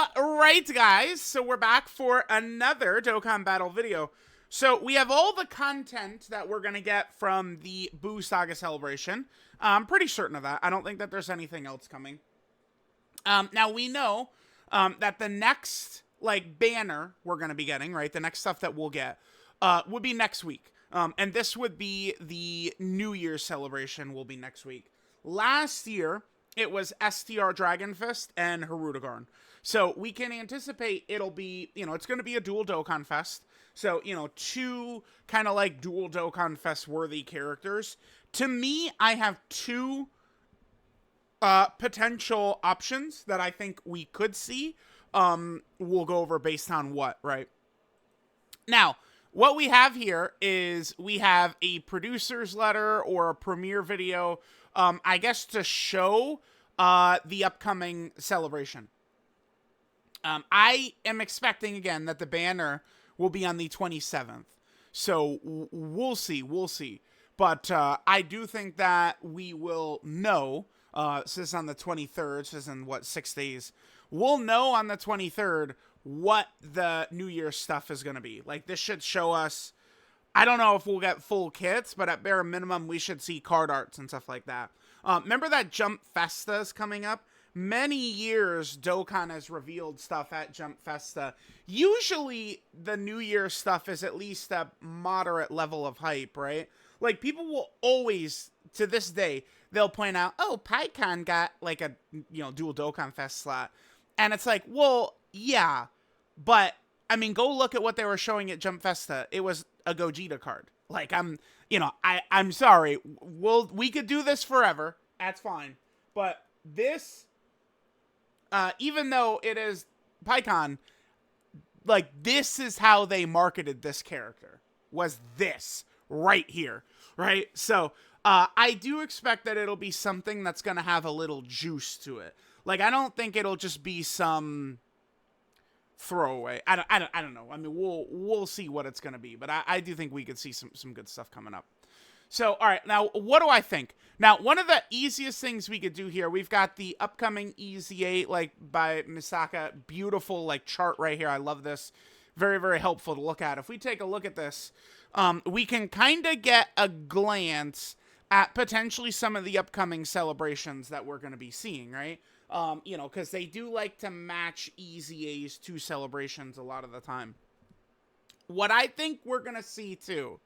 Alright, guys, so we're back for another Dokkan Battle video. So we have all the content that we're going to get from the Boo Saga Celebration. I'm pretty certain of that. I don't think that there's anything else coming. Now we know that the next, banner we're going to be getting, right, the next stuff that we'll get, would be next week. And this would be the New Year's celebration will be next week. Last year, it was STR Dragon Fist and Harudagarn. So we can anticipate it'll be, it's going to be a dual Dokkan Fest. So, two kind of like dual Dokkan Fest worthy characters. To me, I have two potential options that I think we could see. We'll go over based on what, right? Now, what we have here is we have a producer's letter or a premiere video, I guess, to show the upcoming celebration. I am expecting, again, that the banner will be on the 27th. So we'll see. But I do think that we will know, this is on the 23rd, this is in, 6 days. We'll know on the 23rd what the New Year's stuff is going to be. Like, this should show us, I don't know if we'll get full kits, but at bare minimum, we should see card arts and stuff like that. Remember that Jump Festa is coming up? Many years, Dokkan has revealed stuff at Jump Festa. Usually, the New Year's stuff is at least a moderate level of hype, right? Like, people will always, to this day, they'll point out, oh, PyCon got, like, a, dual Dokkan Fest slot. And it's like, well, yeah, but, I mean, go look at what they were showing at Jump Festa. It was a Gogeta card. Like, I'm sorry. We could do this forever. That's fine. But this, even though it is PyCon, like, this is how they marketed this character. Was this right here, right? So, I do expect that it'll be something that's going to have a little juice to it. Like, I don't think it'll just be some throwaway. I don't know. I mean, we'll see what it's going to be, but I do think we could see some good stuff coming up. So, all right, now, what do I think? Now, one of the easiest things we could do here, we've got the upcoming EZ8, by Misaka. Beautiful, chart right here. I love this. Very, very helpful to look at. If we take a look at this, we can kind of get a glance at potentially some of the upcoming celebrations that we're going to be seeing, right? Because they do like to match EZA's to celebrations a lot of the time. What I think we're going to see, too,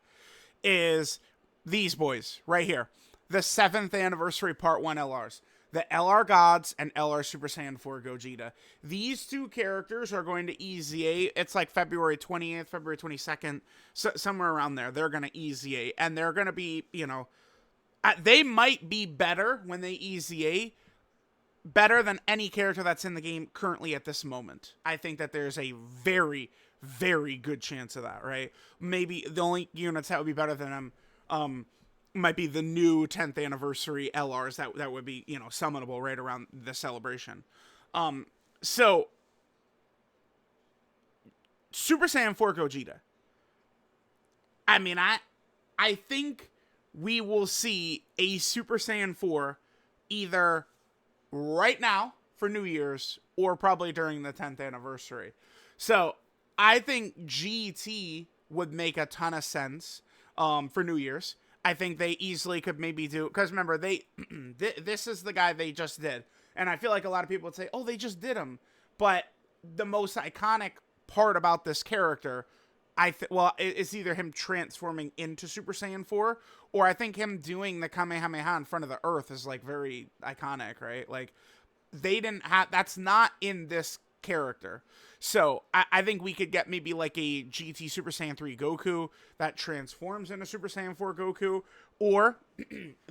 is these boys right here. The 7th anniversary Part 1 LRs. The LR Gods and LR Super Saiyan 4 Gogeta. These two characters are going to EZA. It's like February 20th, February 22nd, somewhere around there. They're going to EZA. And they're going to be, they might be better when they EZA. Better than any character that's in the game currently at this moment. I think that there's a very, very good chance of that, right? Maybe the only units that would be better than them might be the new 10th anniversary LRs that would be, summonable right around the celebration. So, Super Saiyan 4 Gogeta. I mean, I think we will see a Super Saiyan 4 either right now for New Year's or probably during the 10th anniversary. So I think GT would make a ton of sense for New Year's. I think they easily could maybe do, because remember, this is the guy they just did. And I feel like a lot of people would say, oh, they just did him. But the most iconic part about this character, it's either him transforming into Super Saiyan 4, or I think him doing the Kamehameha in front of the Earth is, very iconic, right? Like, they didn't have, that's not in this character. So, I think we could get maybe, a GT Super Saiyan 3 Goku that transforms into Super Saiyan 4 Goku, or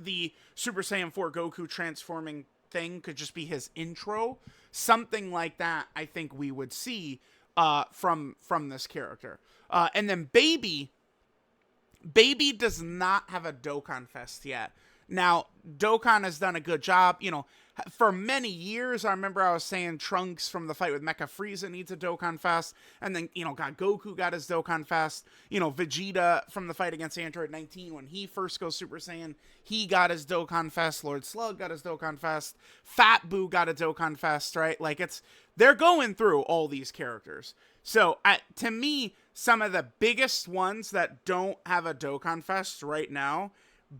the Super Saiyan 4 Goku transforming thing could just be his intro. Something like that, I think we would see from this character. And then Baby does not have a Dokkan Fest yet. Now, Dokkan has done a good job. For many years, I remember I was saying Trunks from the fight with Mecha Frieza needs a Dokkan Fest, and then, Goku got his Dokkan Fest. Vegeta from the fight against Android 19, when he first goes Super Saiyan, he got his Dokkan Fest. Lord Slug got his Dokkan Fest. Fat Boo got a Dokkan Fest, right? Like, they're going through all these characters. So, to me, some of the biggest ones that don't have a Dokkan Fest right now,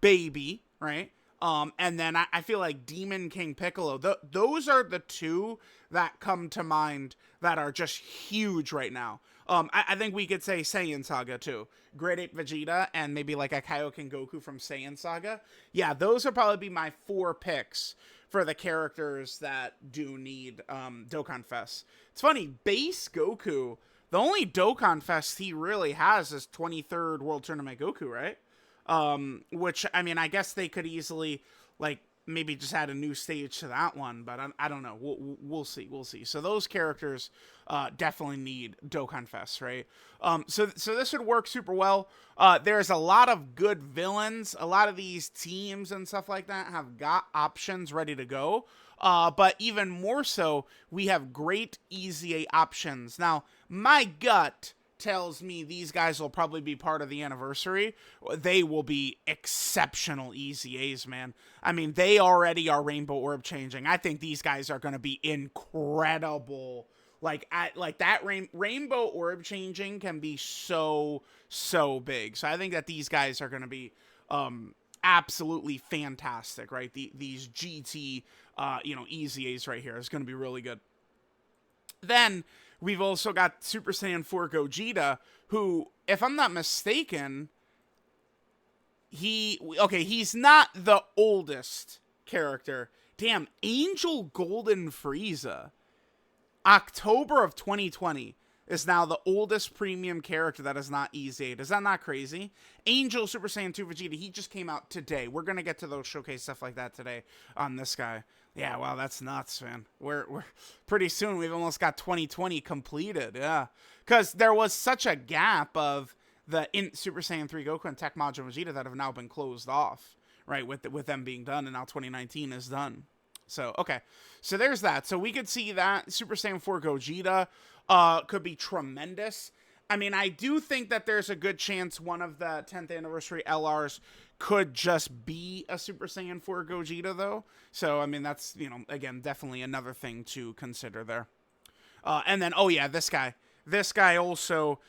Baby, right? And then I feel like Demon King Piccolo. Those are the two that come to mind that are just huge right now. I think we could say Saiyan Saga too. Great Ape Vegeta and maybe like a Kaioken Goku from Saiyan Saga. Yeah, those would probably be my 4 picks for the characters that do need Dokkan Fest. It's funny, base Goku, the only Dokkan Fest he really has is 23rd World Tournament Goku, right? Which, I mean, I guess they could easily, like, maybe just add a new stage to that one, but I don't know. We'll see. So those characters definitely need Dokkan Fest, right? So this would work super well. There's a lot of good villains. A lot of these teams and stuff like that have got options ready to go. But even more so, we have great EZA options. Now, my gut tells me these guys will probably be part of the anniversary. They will be exceptional EZAs, man. I mean, they already are Rainbow Orb changing. I think these guys are going to be incredible. Like that Rainbow Orb changing can be so big. So I think that these guys are going to be absolutely fantastic, right? These GT EZAs right here is going to be really good. Then we've also got Super Saiyan 4 Gogeta, who, if I'm not mistaken, he's not the oldest character. Damn, Angel Golden Frieza, October of 2020, is now the oldest premium character that is not EZA. Is that not crazy? Angel Super Saiyan 2 Vegeta, he just came out today. We're going to get to those showcase stuff like that today on this guy. Yeah, wow, that's nuts, man. We're pretty soon, we've almost got 2020 completed, yeah. Because there was such a gap of the Super Saiyan 3 Goku and Tech Majin Vegeta that have now been closed off, right, with them being done, and now 2019 is done. So, okay. So there's that. So we could see that Super Saiyan 4 Gogeta could be tremendous. I mean, I do think that there's a good chance one of the 10th anniversary LRs could just be a Super Saiyan 4 Gogeta, though. So, I mean, that's, again, definitely another thing to consider there. And then, oh yeah, this guy. This guy also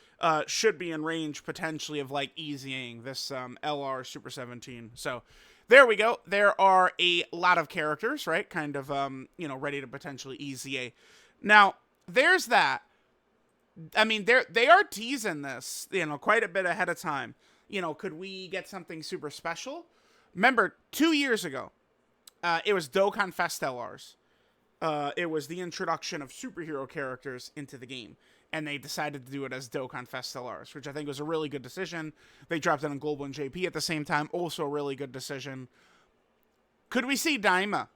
should be in range, potentially, of, like, EZAing this LR Super 17. So, there we go. There are a lot of characters, right? Kind of, ready to potentially EZA. Now, there's that. I mean, they are teasing this, quite a bit ahead of time. Could we get something super special? Remember, 2 years ago, it was Dokkan Fest LRs. It was the introduction of superhero characters into the game. And they decided to do it as Dokkan Fest LRs, which I think was a really good decision. They dropped it on Global and JP at the same time. Also a really good decision. Could we see Daima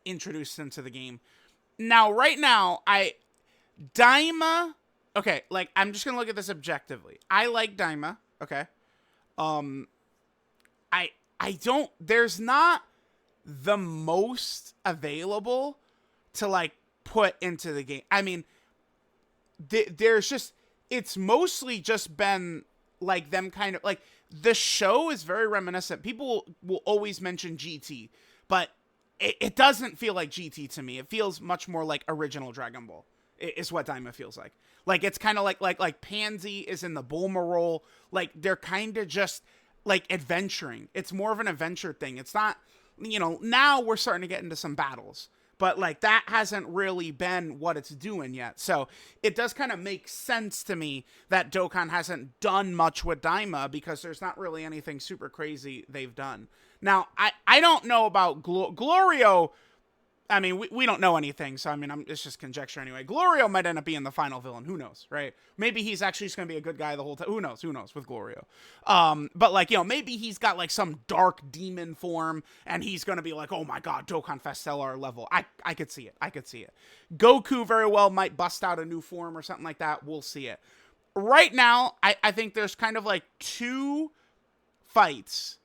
introduced into the game? Now, right now, Daima, okay, like, I'm just gonna look at this objectively. I like Daima, okay? I don't, there's not the most available to, like, put into the game. I mean, there's just, it's mostly just been, like, them kind of, like, the show is very reminiscent. People will always mention GT, but it doesn't feel like GT to me. It feels much more like original Dragon Ball. Is what Daima feels like. Like, it's kind of like Pansy is in the Bulma role. Like, they're kind of just, like, adventuring. It's more of an adventure thing. It's not, now we're starting to get into some battles. But, like, that hasn't really been what it's doing yet. So, it does kind of make sense to me that Dokkan hasn't done much with Daima, because there's not really anything super crazy they've done. Now, I don't know about Glorio. I mean, we don't know anything, so I mean, it's just conjecture anyway. Glorio might end up being the final villain. Who knows, right? Maybe he's actually just going to be a good guy the whole time. Who knows with Glorio. But, like, maybe he's got, like, some dark demon form, and he's going to be like, oh my god, Dokkan Fest LR level. I could see it. Goku very well might bust out a new form or something like that. We'll see it. Right now, I think there's kind of, like, 2 fights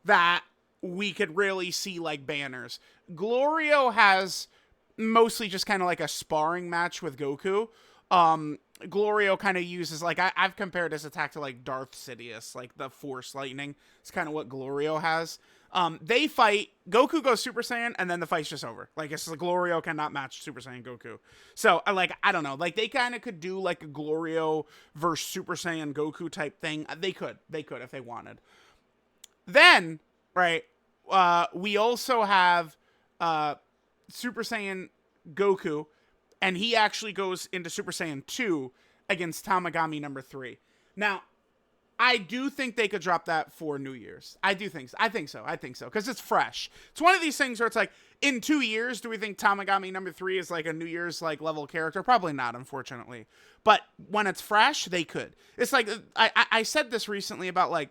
that we could really see like banners. Glorio has mostly just kind of like a sparring match with Goku. Glorio kind of uses like I've compared his attack to like Darth Sidious, like the Force Lightning. It's kind of what Glorio has. They fight. Goku goes Super Saiyan, and then the fight's just over. Like it's like Glorio cannot match Super Saiyan Goku. So I don't know. Like they kind of could do like a Glorio versus Super Saiyan Goku type thing. They could if they wanted. Then right, we also have Super Saiyan Goku, and he actually goes into Super Saiyan 2 against Tamagami number 3. Now, I do think they could drop that for New Year's. I do think so. I think so. Because it's fresh. It's one of these things where it's like, in 2 years, do we think Tamagami number 3 is like a New Year's like level character? Probably not, unfortunately. But when it's fresh, they could. It's like, I said this recently about like,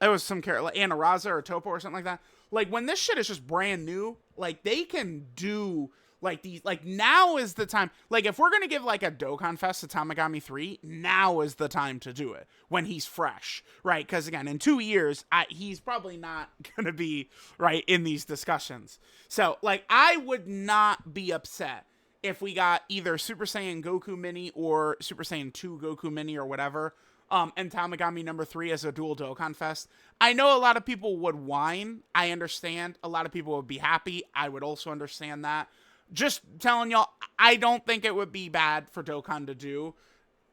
it was some character, like Anaraza or Topo or something like that. Like, when this shit is just brand new, like, they can do, like, these, like, now is the time. Like, if we're going to give, like, a Dokkan Fest to Tamagami 3, now is the time to do it, when he's fresh, right? Because, again, in 2 years, he's probably not going to be, right, in these discussions. So, like, I would not be upset if we got either Super Saiyan Goku Mini or Super Saiyan 2 Goku Mini or whatever, and Tamagami number 3 as a dual Dokkan Fest. I know a lot of people would whine. I understand. A lot of people would be happy. I would also understand that. Just telling y'all, I don't think it would be bad for Dokkan to do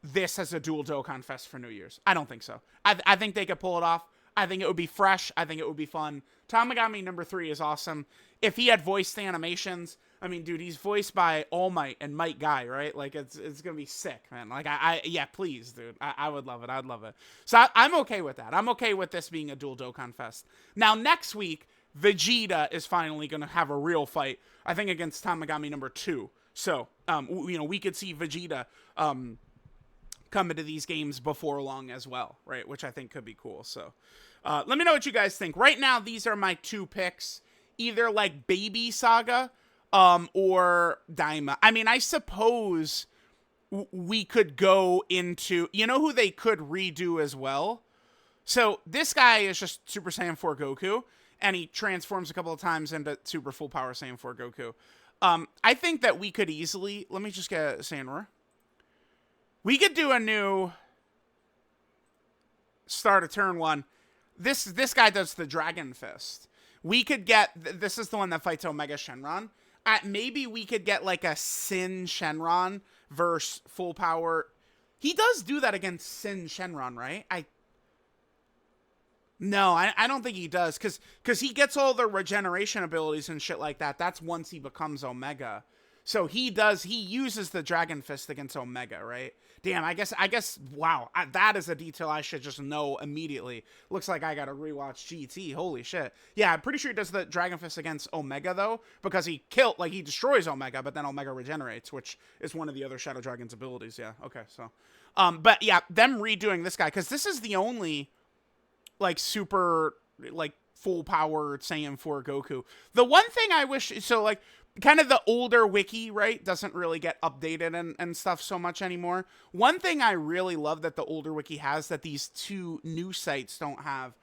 this as a dual Dokkan Fest for New Year's. I don't think so. I think they could pull it off. I think it would be fresh. I think it would be fun. Tamagami number 3 is awesome. If he had voiced animations, I mean, dude, he's voiced by All Might and Might Guy, right? Like, it's gonna be sick, man. Like, yeah, please, dude. I would love it. I'd love it. So I'm okay with that. I'm okay with this being a dual Dokkan Fest. Now, next week, Vegeta is finally gonna have a real fight, I think, against Tamagami number 2. So, we could see Vegeta, come into these games before long as well, right? Which I think could be cool. So, let me know what you guys think. Right now, these are my 2 picks. Either, like, Baby Saga, or Daima. I mean, I suppose we could go into, you know who they could redo as well? So this guy is just Super Saiyan 4 Goku, and he transforms a couple of times into Super Full Power Saiyan 4 Goku. I think that we could easily, let me just get Sanra. We could do a new start of turn 1. This guy does the Dragon Fist. We could get, this is the one that fights Omega Shenron. Maybe we could get like a Sin Shenron versus Full Power. He does do that against Sin Shenron, right? No, I don't think he does, because he gets all the regeneration abilities and shit like that. That's once he becomes Omega. So he uses the Dragon Fist against Omega, right? Damn, I guess, wow, that is a detail I should just know immediately. Looks like I gotta rewatch GT, holy shit. Yeah, I'm pretty sure he does the Dragon Fist against Omega, though, because he destroys Omega, but then Omega regenerates, which is one of the other Shadow Dragon's abilities, yeah, okay, so. But yeah, them redoing this guy, because this is the only, like, super, like, full power Saiyan 4 Goku. The one thing I wish, so, like, kind of the older wiki, right, doesn't really get updated and stuff so much anymore. One thing I really love that the older wiki has that these 2 new sites don't have,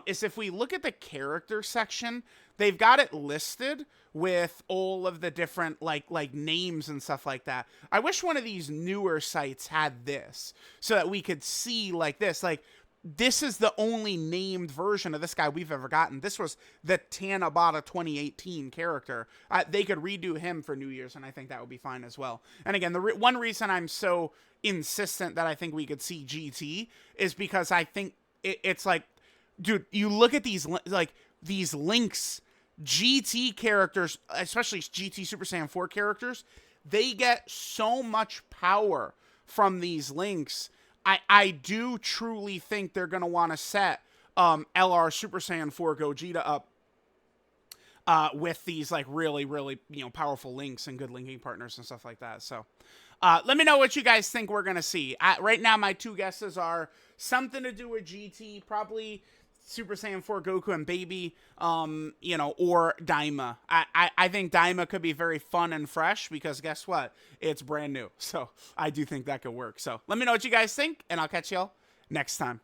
is if we look at the character section, they've got it listed with all of the different, like names and stuff like that. I wish one of these newer sites had this, so that we could see, like, this, like, this is the only named version of this guy we've ever gotten. This was the Tanabata 2018 character. They could redo him for New Year's, and I think that would be fine as well. And again, the one reason I'm so insistent that I think we could see GT is because I think it's like, dude, you look at these, like, these links, GT characters, especially GT Super Saiyan 4 characters, they get so much power from these links. I do truly think they're going to want to set LR Super Saiyan 4 Gogeta up with these, like, really, really, powerful links and good linking partners and stuff like that. So let me know what you guys think we're going to see. Right now, my 2 guesses are something to do with GT, probably Super Saiyan 4 Goku and Baby, or Daima. I think Daima could be very fun and fresh because guess what? It's brand new. So I do think that could work. So let me know what you guys think, and I'll catch y'all next time.